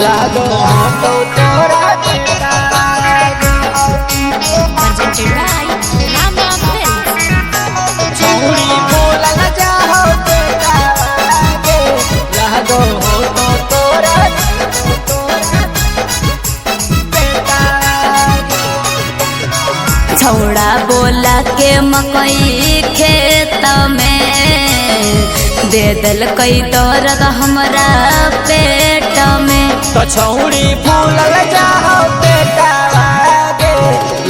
लागो तो तोरा बेटा छौरी बोलल जाहो बेटा लागो तो तोरा बेटा। छौड़ा बोला के मकई खेत में दे दल कई दर्द हमरा पेट में। तो छौरी फूलल जाहो बेटा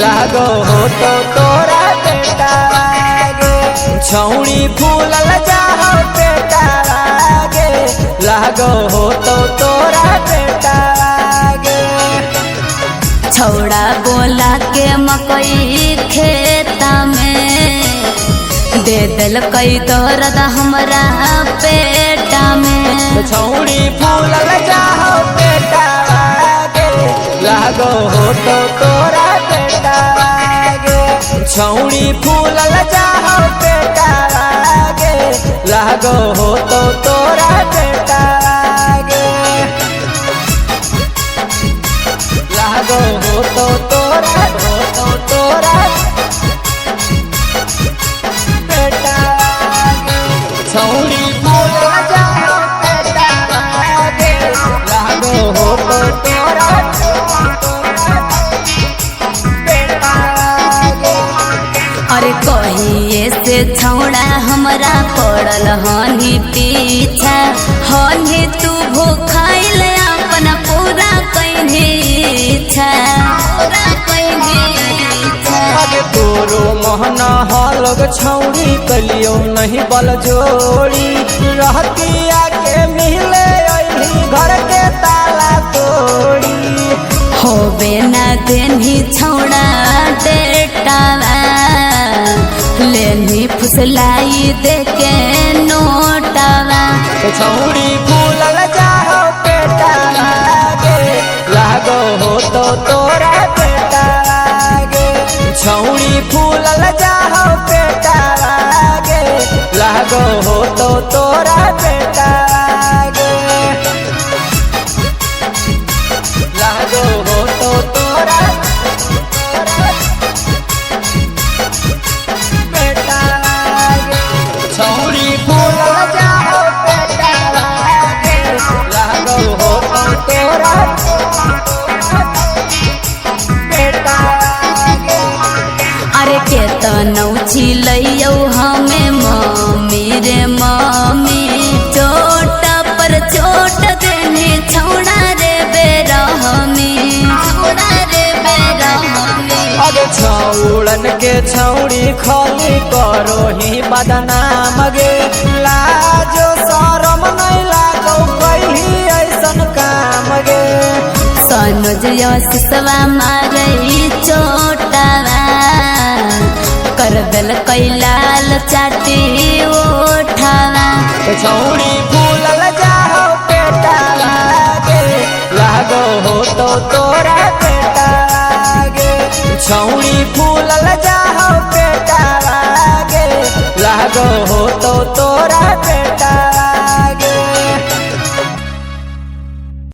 लागो तो तोरा बेटा छौरी फूलल जाहो बेटा लागो तो तोरा बेटा। छौड़ा बोला के मकई खेत में दे दल कई दर्द हमरा पेट में। छौरी फूलल जाहो बेटा लागो तो तोरा बेटा छौरी फूलल जाहो बेटा लागो तो तोरा बेटा लागो तो तोरा बेटा छौरी फूलल जाहो बेटा लागो तो तोरा बेटा। अरे कहिए से छौड़ा हमरा पड़ल हनी पीछा हनी तू भूखाइल अपन पूरा कहीं इच्छा अरे तोरो मोहना हालग छौरी कलियो नहीं बल जोड़ी रहती आके मिले अइली घर के ताला तोड़ी। होबे ना देनी छौड़ा डेटावा लेनी फुसलाई दे के नोटावा। छौरी फूलल जाहो बेटा लागो तो तोरा बेटा छौरी फूलल जाहो बेटा लागो तो तोरा बेटा लागो तो तोरा बेटा छौरी फूलल जाहो बेटा लागो तो तोरा बेटा। अरे केतनौ चिलैयौ हमें मम्मी रे मम्मी चोट पर चोट देनी छौड़ा रे बेरहमी अरे छौड़न के छौड़ी खाली करो ही बदनाम गे लाजो शरम नहीं लागो कहीं ऐसन काम गे। सनोज यशवा मारई चोटावा कर दल कैलाल चाटी ओठावा। छौड़ी फूलल जाहो बेटा लागो तो तोरा बेटा छौड़ी फूलल जाहो बेटा लागो तो